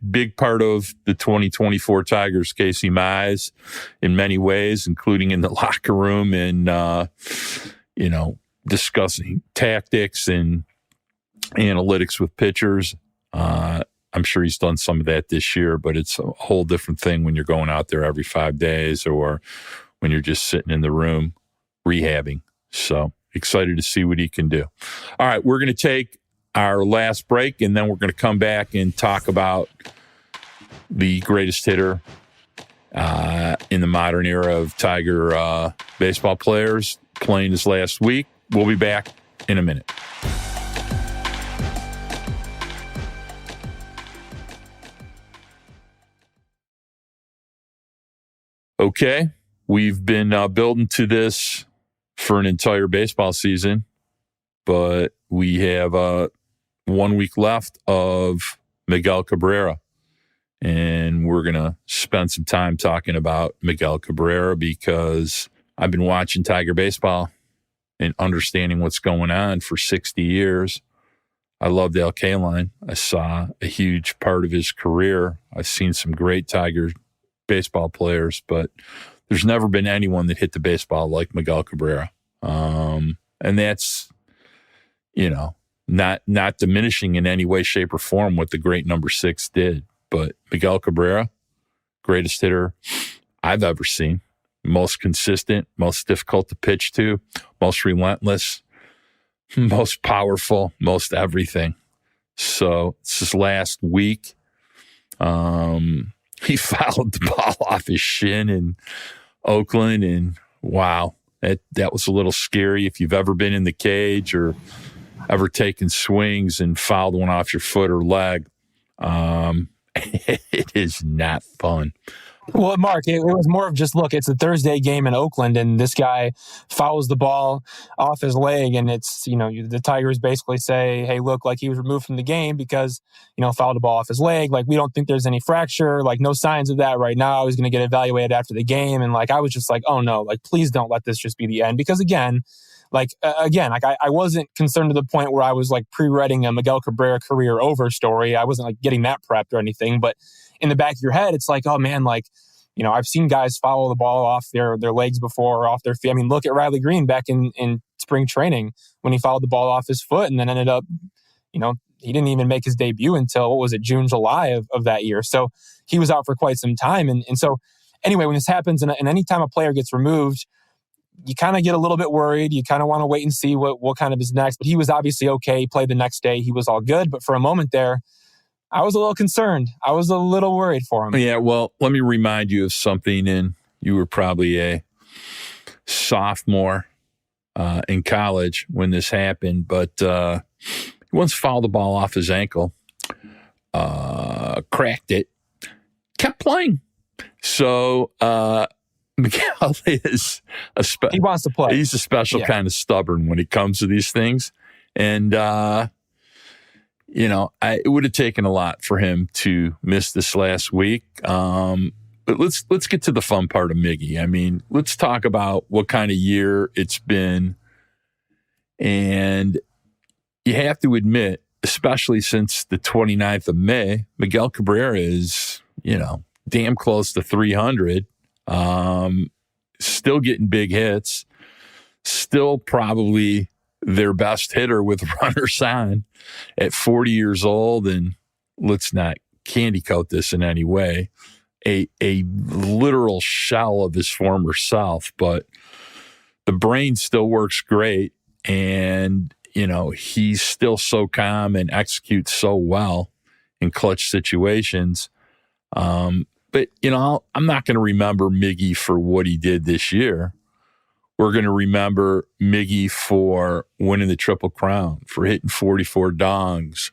big part of the 2024 Tigers, Casey Mize, in many ways, including in the locker room and, discussing tactics and analytics with pitchers. I'm sure he's done some of that this year, but it's a whole different thing when you're going out there every 5 days or when you're just sitting in the room rehabbing. So excited to see what he can do. All right, we're going to take our last break, and then we're going to come back and talk about the greatest hitter in the modern era of Tiger baseball players playing his last week. We'll be back in a minute. Okay, we've been building to this for an entire baseball season, but we have 1 week left of Miguel Cabrera. And we're going to spend some time talking about Miguel Cabrera because I've been watching Tiger baseball and understanding what's going on for 60 years. I loved Al Kaline. I saw a huge part of his career. I've seen some great Tiger baseball players, but there's never been anyone that hit the baseball like Miguel Cabrera. And that's, not diminishing in any way, shape, or form what the great number 6 did. But Miguel Cabrera, greatest hitter I've ever seen. Most consistent, most difficult to pitch to, most relentless, most powerful, most everything. So it's this last week He fouled the ball off his shin in Oakland, and wow, that was a little scary. If you've ever been in the cage or ever taken swings and fouled one off your foot or leg, it is not fun. Well, Mark, it was more of just, look, it's a Thursday game in Oakland, and this guy fouls the ball off his leg, and it's, the Tigers basically say, hey, look, like he was removed from the game because, fouled the ball off his leg. Like, we don't think there's any fracture, like no signs of that right now. He's going to get evaluated after the game. And I was just like, oh no, please don't let this just be the end. Because again, I wasn't concerned to the point where I was pre-writing a Miguel Cabrera career over story. I wasn't getting that prepped or anything, but in the back of your head, it's oh man, I've seen guys foul the ball off their legs before or off their feet. I mean, look at Riley Greene back in spring training when he fouled the ball off his foot and then ended up, he didn't even make his debut until, June, July of that year. So he was out for quite some time. And so anyway, when this happens and any time a player gets removed, you kind of get a little bit worried. You kind of want to wait and see what kind of is next. But he was obviously okay. He played the next day. He was all good. But for a moment there, I was a little concerned. I was a little worried for him. Yeah, well, let me remind you of something. And you were probably a sophomore in college when this happened. But he once fouled the ball off his ankle, cracked it, kept playing. So Miguel is he wants to play. He's a special kind of stubborn when it comes to these things. And it would have taken a lot for him to miss this last week. But let's get to the fun part of Miggy. I mean, let's talk about what kind of year it's been. And you have to admit, especially since the 29th of May, Miguel Cabrera is, damn close to 300. Still getting big hits. Still probably their best hitter with runners on at 40 years old. And let's not candy coat this in any way. A literal shell of his former self, but the brain still works great. And, he's still so calm and executes so well in clutch situations. But, I'm not going to remember Miggy for what he did this year. We're going to remember Miggy for winning the Triple Crown, for hitting 44 dongs,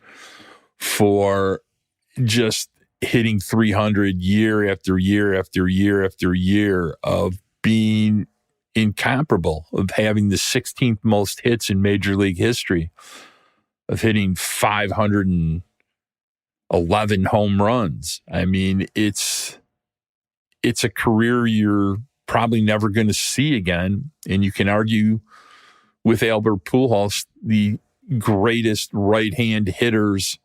for just hitting 300 year after year after year after year, of being incomparable, of having the 16th most hits in Major League history, of hitting 511 home runs. I mean, it's a career you're probably never going to see again. And you can argue with Albert Pujols, the greatest right-hand hitters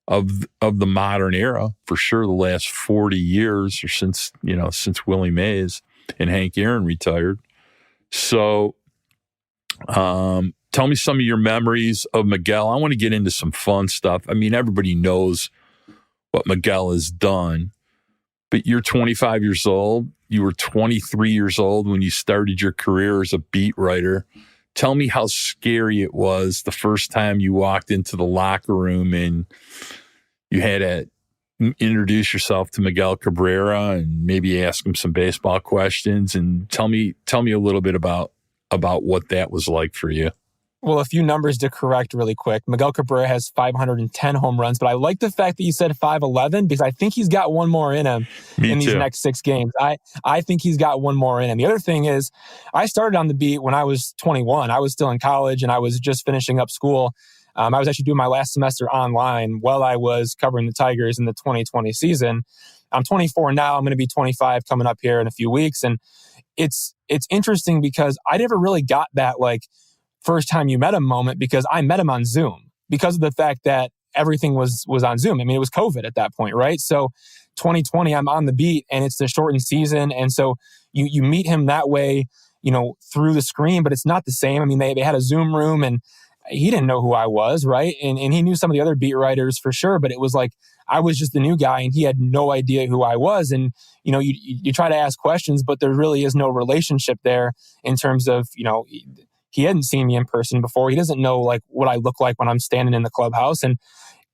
of the modern era, for sure, the last 40 years, or since Willie Mays and Hank Aaron retired. So tell me some of your memories of Miguel. I want to get into some fun stuff. I mean, everybody knows what Miguel has done, but you're 25 years old. You were 23 years old when you started your career as a beat writer. Tell me how scary it was the first time you walked into the locker room and you had to introduce yourself to Miguel Cabrera and maybe ask him some baseball questions. And tell me a little bit about what that was like for you. Well, a few numbers to correct really quick. Miguel Cabrera has 510 home runs, but I like the fact that you said 511 because I think he's got one more in him these next 6 games. I think he's got one more in him. The other thing is, I started on the beat when I was 21. I was still in college and I was just finishing up school. I was actually doing my last semester online while I was covering the Tigers in the 2020 season. I'm 24 now. I'm going to be 25 coming up here in a few weeks. And it's interesting because I never really got that first time you met him moment, because I met him on Zoom because of the fact that everything was on Zoom. I mean, it was COVID at that point, right? So 2020, I'm on the beat and it's the shortened season. And so you meet him that way, through the screen, but it's not the same. I mean, they had a Zoom room and he didn't know who I was, right? And he knew some of the other beat writers for sure, but it was I was just the new guy and he had no idea who I was. And, you try to ask questions, but there really is no relationship there in terms of, he hadn't seen me in person before. He doesn't know what I look like when I'm standing in the clubhouse. And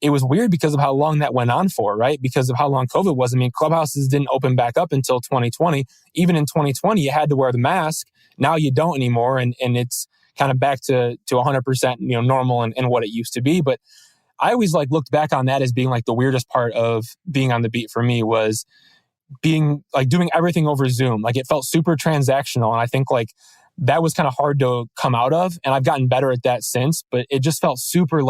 it was weird because of how long that went on for, right? Because of how long COVID was. I mean, clubhouses didn't open back up until 2020. Even in 2020, you had to wear the mask. Now you don't anymore. And it's kind of back to 100%, normal and what it used to be. But I always looked back on that as being the weirdest part of being on the beat for me was being doing everything over Zoom. It felt super transactional. And I think that was kind of hard to come out of. And I've gotten better at that since, but it just felt super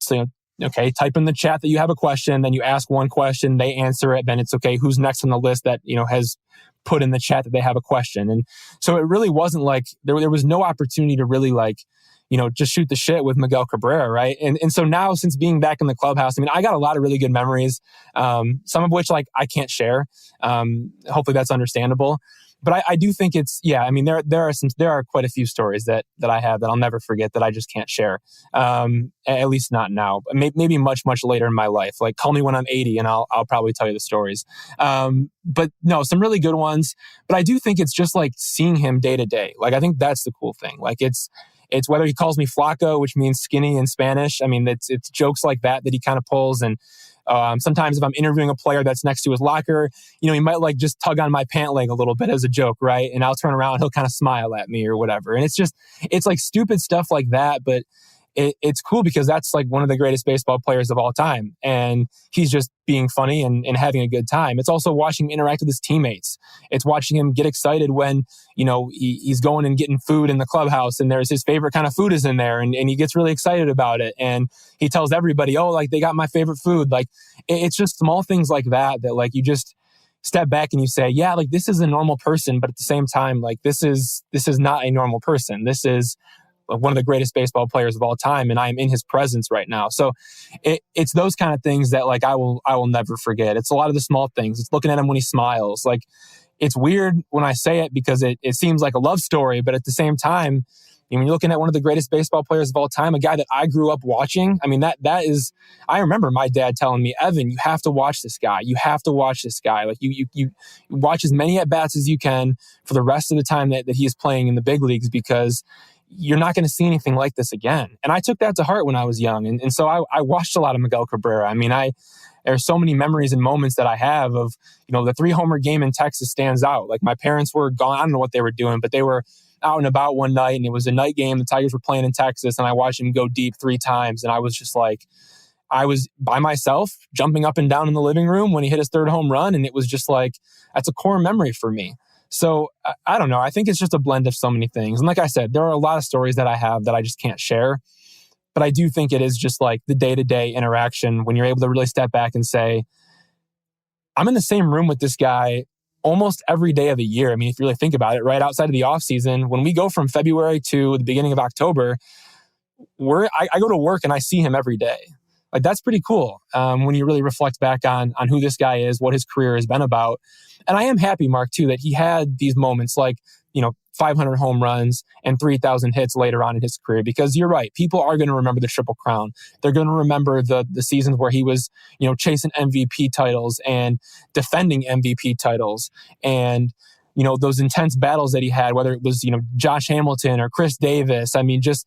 so, okay, type in the chat that you have a question, then you ask one question, they answer it, then it's okay, who's next on the list that, has put in the chat that they have a question. And so it really wasn't there was no opportunity to really just shoot the shit with Miguel Cabrera, right? And so now, since being back in the clubhouse, I mean, I got a lot of really good memories, some of which I can't share. Hopefully that's understandable. But I do think it's, I mean, there are quite a few stories that I have that I'll never forget that I just can't share. At least not now, but maybe much, much later in my life. Call me when I'm 80 and I'll probably tell you the stories. But no, some really good ones. But I do think it's just seeing him day to day. I think that's the cool thing. It's whether he calls me Flaco, which means skinny in Spanish. I mean, it's jokes like that he kind of pulls. And sometimes if I'm interviewing a player that's next to his locker, he might just tug on my pant leg a little bit as a joke, right? And I'll turn around and he'll kind of smile at me or whatever. And it's stupid stuff like that, but it's cool because that's one of the greatest baseball players of all time. And he's just being funny and having a good time. It's also watching him interact with his teammates. It's watching him get excited when, he's going and getting food in the clubhouse and there's his favorite kind of food is in there and he gets really excited about it. And he tells everybody, oh, they got my favorite food. It's just small things like that you just step back and you say, yeah, this is a normal person. But at the same time, this is not a normal person. This is one of the greatest baseball players of all time, and I am in his presence right now. So it's those kind of things that I will never forget. It's a lot of the small things. It's looking at him when he smiles. It's weird when I say it because it seems like a love story, but at the same time, when you're looking at one of the greatest baseball players of all time, a guy that I grew up watching, I mean, that is, I remember my dad telling me, Evan, you have to watch this guy. You have to watch this guy. You watch as many at-bats as you can for the rest of the time that he is playing in the big leagues because you're not going to see anything like this again. And I took that to heart when I was young. And so I watched a lot of Miguel Cabrera. I mean, there's so many memories and moments that I have of, the 3-homer game in Texas stands out. My parents were gone. I don't know what they were doing, but they were out and about one night and it was a night game. The Tigers were playing in Texas and I watched him go deep 3 times. And I was just I was by myself jumping up and down in the living room when he hit his 3rd home run. And it was just that's a core memory for me. So I don't know. I think it's just a blend of so many things. And like I said, there are a lot of stories that I have that I just can't share. But I do think it is just the day-to-day interaction when you're able to really step back and say, I'm in the same room with this guy almost every day of the year. I mean, if you really think about it, right outside of the off season, when we go from February to the beginning of October, I go to work and I see him every day. That's pretty cool when you really reflect back on who this guy is, what his career has been about. And I am happy, Mark, too, that he had these moments 500 home runs and 3,000 hits later on in his career, because you're right. People are going to remember the Triple Crown. They're going to remember the seasons where he was, chasing MVP titles and defending MVP titles and, those intense battles that he had, whether it was, Josh Hamilton or Chris Davis. I mean, just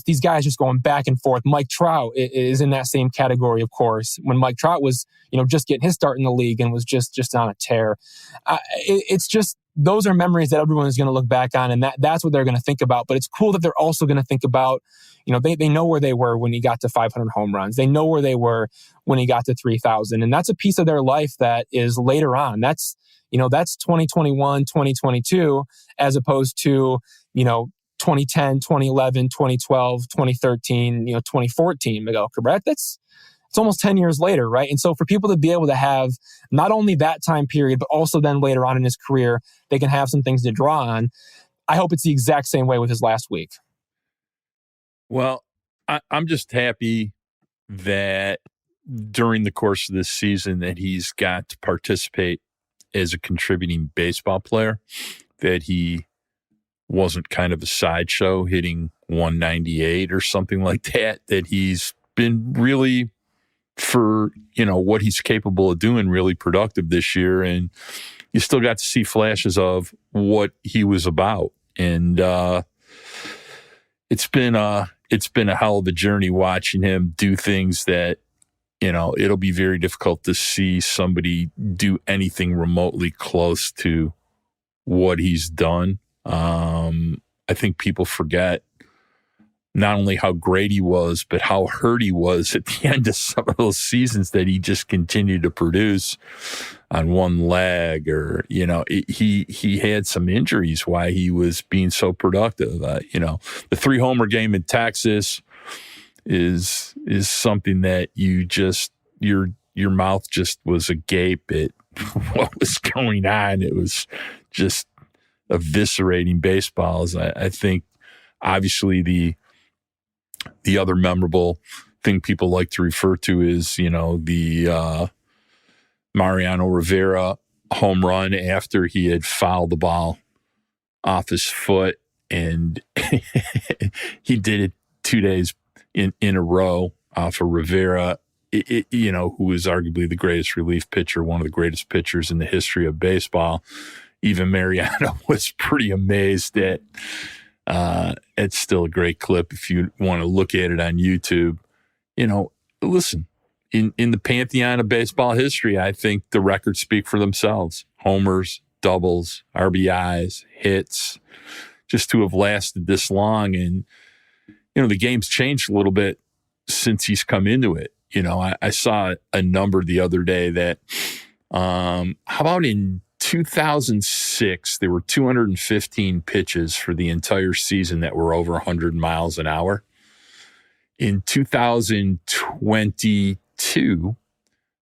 these guys just going back and forth. Mike Trout is in that same category, of course, when Mike Trout was, just getting his start in the league and was just on a tear. It's just, those are memories that everyone is going to look back on, and that's what they're going to think about. But it's cool that they're also going to think about, they know where they were when he got to 500 home runs. They know where they were when he got to 3,000. And that's a piece of their life that is later on. That's 2021, 2022, as opposed to, 2010, 2011, 2012, 2013, 2014, Miguel Cabrera. It's almost 10 years later, right? And so for people to be able to have not only that time period, but also then later on in his career, they can have some things to draw on. I hope it's the exact same way with his last week. Well, I'm just happy that during the course of this season that he's got to participate as a contributing baseball player, that he wasn't kind of a sideshow hitting 198 or something like that he's been really, for, what he's capable of doing, really productive this year. And you still got to see flashes of what he was about. And it's been a hell of a journey watching him do things that it'll be very difficult to see somebody do anything remotely close to what he's done. I think people forget not only how great he was, but how hurt he was at the end of some of those seasons that he just continued to produce on one leg, or, he had some injuries while he was being so productive. The 3-homer game in Texas is something that your mouth just was agape at what was going on. It was just eviscerating baseballs. I think obviously the other memorable thing people like to refer to is, the Mariano Rivera home run after he had fouled the ball off his foot, and he did it 2 days in a row for Rivera, who was arguably the greatest relief pitcher, one of the greatest pitchers in the history of baseball. Even Mariano was pretty amazed at. It's still a great clip if you want to look at it on YouTube. Listen, in the pantheon of baseball history, I think the records speak for themselves. Homers, doubles, RBIs, hits, just to have lasted this long. And, the game's changed a little bit since he's come into it. I saw a number the other day that, how about in 2006, there were 215 pitches for the entire season that were over 100 miles an hour. In 2022,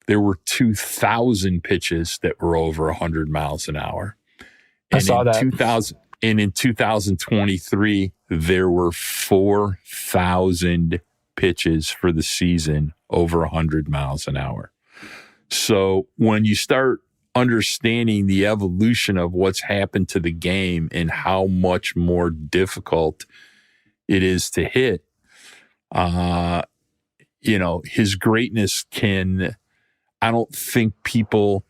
there were 2,000 pitches that were over 100 miles an hour. And I saw that. And in 2023, there were 4,000 pitches for the season over 100 miles an hour. So when you start understanding the evolution of what's happened to the game and how much more difficult it is to hit, his greatness I don't think people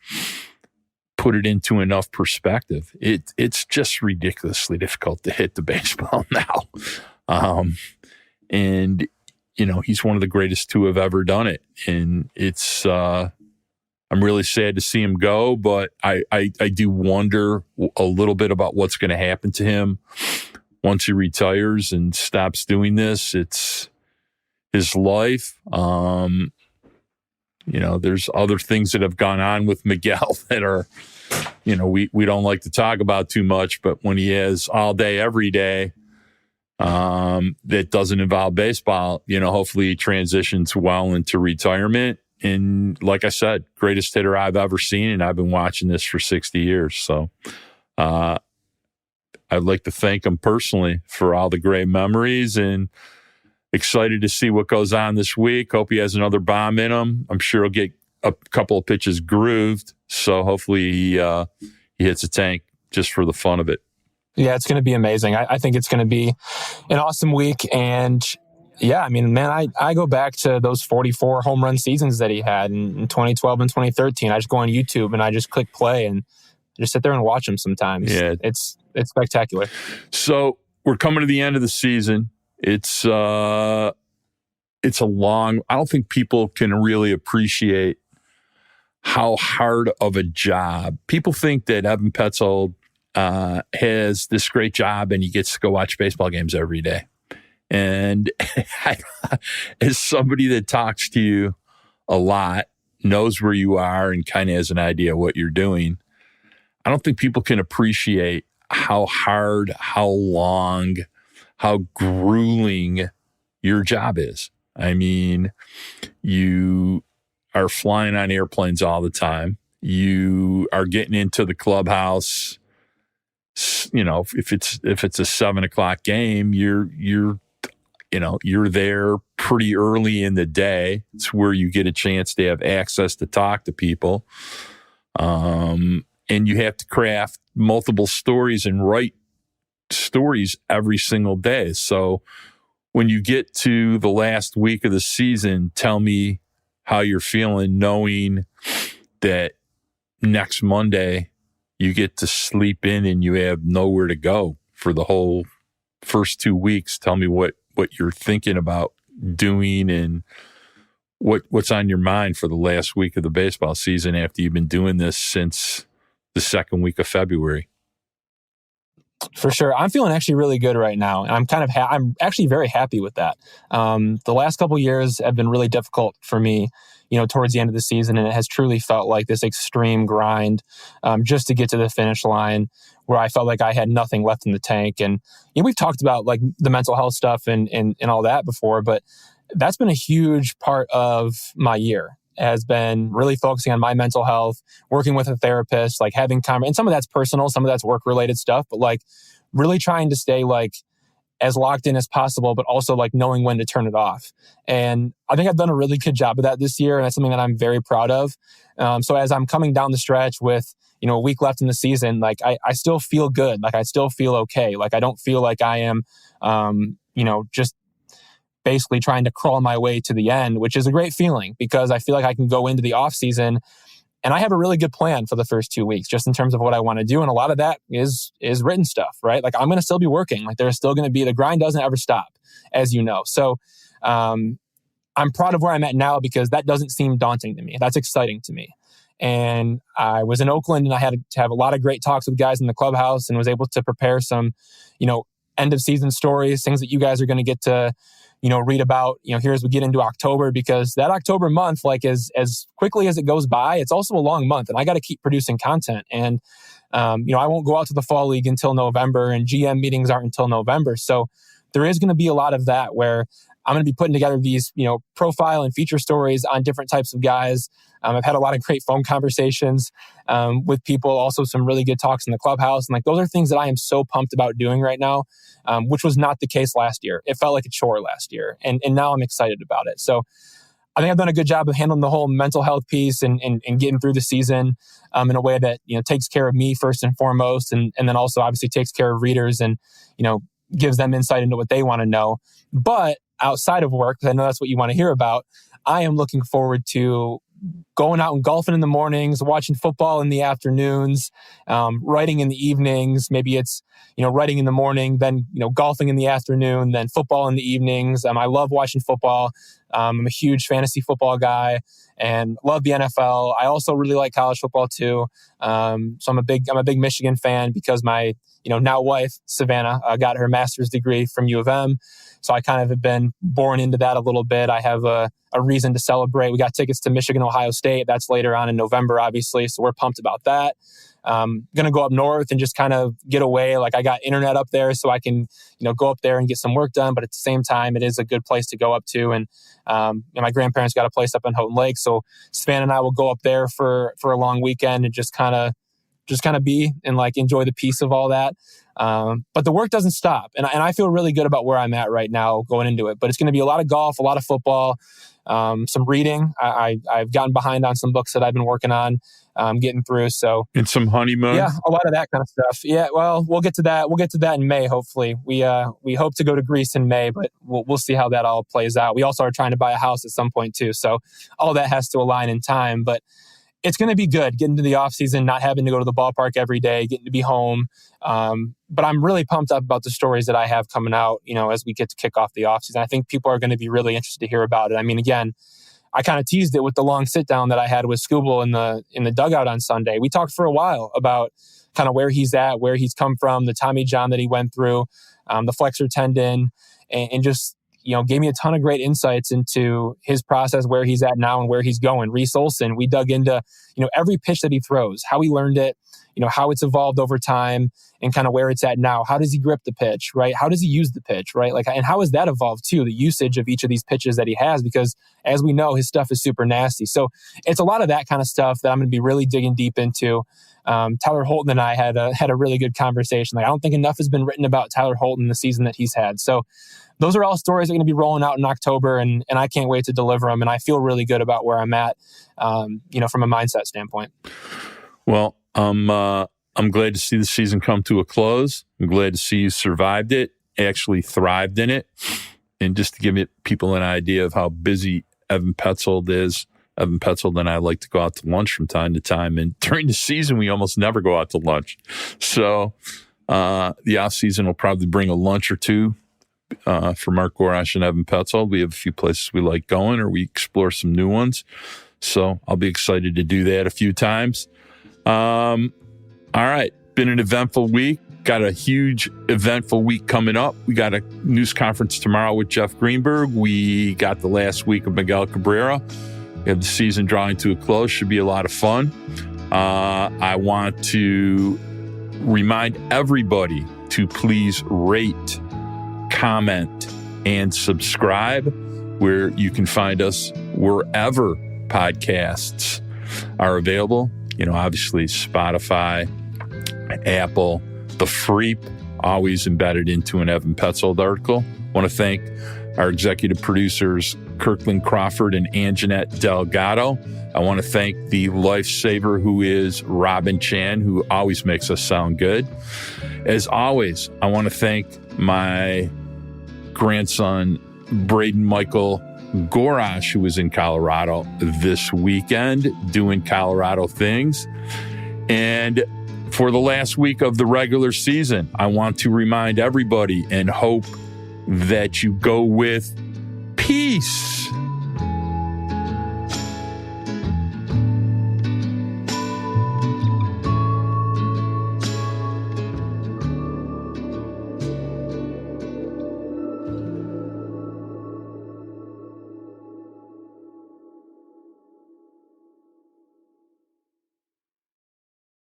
put it into enough perspective. It's just ridiculously difficult to hit the baseball now. And he's one of the greatest to have ever done it. And it's, I'm really sad to see him go, but I do wonder a little bit about what's going to happen to him once he retires and stops doing this. It's his life. There's other things that have gone on with Miguel that are, we don't like to talk about too much, but when he has all day, every day, that doesn't involve baseball, hopefully he transitions well into retirement. And like I said, greatest hitter I've ever seen, and I've been watching this for 60 years. So I'd like to thank him personally for all the great memories, and excited to see what goes on this week. Hope he has another bomb in him. I'm sure he'll get a couple of pitches grooved, so hopefully he hits a tank just for the fun of it. Yeah, it's going to be amazing. I think it's going to be an awesome week. And yeah, I mean, man, I go back to those 44 home run seasons that he had in 2012 and 2013. I just go on YouTube and I just click play and just sit there and watch him sometimes. Yeah. It's spectacular. So we're coming to the end of the season. It's a long, I don't think people can really appreciate how hard of a job. People think that Evan Petzold has this great job and he gets to go watch baseball games every day. And as somebody that talks to you a lot, knows where you are and kind of has an idea what you're doing, I don't think people can appreciate how hard, how long, how grueling your job is. I mean, you are flying on airplanes all the time. You are getting into the clubhouse. If it's a 7:00 game, you're there pretty early in the day. It's where you get a chance to have access to talk to people. And you have to craft multiple stories and write stories every single day. So when you get to the last week of the season, tell me how you're feeling, knowing that next Monday you get to sleep in and you have nowhere to go for the whole first 2 weeks. Tell me what you're thinking about doing and what's on your mind for the last week of the baseball season after you've been doing this since the second week of February? For sure. I'm feeling actually really good right now. And I'm actually very happy with that. The last couple of years have been really difficult for me, towards the end of the season. And it has truly felt like this extreme grind just to get to the finish line where I felt like I had nothing left in the tank. And we've talked about like the mental health stuff and all that before, but that's been a huge part of my year. Has been really focusing on my mental health, working with a therapist, like having and some of that's personal, some of that's work related stuff, but like really trying to stay like as locked in as possible, but also like knowing when to turn it off. And I think I've done a really good job of that this year. And that's something that I'm very proud of. So as I'm coming down the stretch with, a week left in the season, like I still feel good. Like I still feel okay. Like I don't feel like I am, just basically trying to crawl my way to the end, which is a great feeling because I feel like I can go into the off season and I have a really good plan for the first 2 weeks, just in terms of what I want to do. And a lot of that is written stuff, right? Like I'm going to still be working. Like there's still going to be, the grind doesn't ever stop, as you know. So I'm proud of where I'm at now because that doesn't seem daunting to me. That's exciting to me. And I was in Oakland and I had to have a lot of great talks with guys in the clubhouse and was able to prepare some, end of season stories, things that you guys are going to get to read about, here as we get into October, because that October month, like as quickly as it goes by, it's also a long month and I got to keep producing content. And, I won't go out to the fall league until November and GM meetings aren't until November. So there is going to be a lot of that where I'm going to be putting together these, profile and feature stories on different types of guys. I've had a lot of great phone conversations with people, also some really good talks in the clubhouse. And like, those are things that I am so pumped about doing right now, which was not the case last year. It felt like a chore last year. And now I'm excited about it. So I think I've done a good job of handling the whole mental health piece and getting through the season in a way that, takes care of me first and foremost. And then also obviously takes care of readers and, gives them insight into what they want to know. But outside of work, because I know that's what you want to hear about, I am looking forward to going out and golfing in the mornings, watching football in the afternoons, writing in the evenings. Maybe it's, writing in the morning, then, golfing in the afternoon, then football in the evenings. I love watching football. I'm a huge fantasy football guy and love the NFL. I also really like college football too. So I'm a big Michigan fan because my, now wife, Savannah, got her master's degree from U of M. So I kind of have been born into that a little bit. I have a reason to celebrate. We got tickets to Michigan, Ohio State. That's later on in November, obviously. So we're pumped about that. Going to go up north and just kind of get away. Like I got internet up there so I can, go up there and get some work done. But at the same time, it is a good place to go up to. And my grandparents got a place up in Houghton Lake. So Savannah and I will go up there for a long weekend and just kind of be and like enjoy the peace of all that. But the work doesn't stop. And I feel really good about where I'm at right now going into it. But it's going to be a lot of golf, a lot of football, some reading. I've gotten behind on some books that I've been working on, getting through. So and some honeymoon. Yeah, a lot of that kind of stuff. Yeah, well, we'll get to that. We'll get to that in May, hopefully. We hope to go to Greece in May, but we'll see how that all plays out. We also are trying to buy a house at some point too. So all that has to align in time. But it's going to be good getting to the off season, not having to go to the ballpark every day, getting to be home. But I'm really pumped up about the stories that I have coming out, as we get to kick off the off season. I think people are going to be really interested to hear about it. I mean, again, I kind of teased it with the long sit down that I had with Skubal in the dugout on Sunday. We talked for a while about kind of where he's at, where he's come from, the Tommy John that he went through, the flexor tendon, and just, gave me a ton of great insights into his process, where he's at now and where he's going. Reese Olson, we dug into, every pitch that he throws, how he learned it, how it's evolved over time and kind of where it's at now. How does he grip the pitch, right? How does he use the pitch, right? Like, and how has that evolved too, the usage of each of these pitches that he has? Because as we know, his stuff is super nasty. So it's a lot of that kind of stuff that I'm going to be really digging deep into. Tyler Holton and I had a really good conversation. Like, I don't think enough has been written about Tyler Holton the season that he's had. So those are all stories that are going to be rolling out in October, and I can't wait to deliver them. And I feel really good about where I'm at, from a mindset standpoint. Well, I'm glad to see the season come to a close. I'm glad to see you survived it, actually thrived in it. And just to give people an idea of how busy Evan Petzold is, Evan Petzold and I like to go out to lunch from time to time. And during the season, we almost never go out to lunch. So the off season will probably bring a lunch or two for Mark Gorash and Evan Petzold. We have a few places we like going, or we explore some new ones. So I'll be excited to do that a few times. All right. Been an eventful week. Got a huge eventful week coming up. We got a news conference tomorrow with Jeff Greenberg. We got the last week of Miguel Cabrera. We have the season drawing to a close. Should be a lot of fun. I want to remind everybody to please rate, comment, and subscribe, where you can find us wherever podcasts are available. Obviously Spotify, Apple, the Freep, always embedded into an Evan Petzold article. I want to thank our executive producers, Kirkland Crawford and Anjanette Delgado. I want to thank the lifesaver, who is Robin Chan, who always makes us sound good. As always, I want to thank my grandson, Braden Michael Gorash, who was in Colorado this weekend doing Colorado things. And for the last week of the regular season, I want to remind everybody and hope that you go with peace.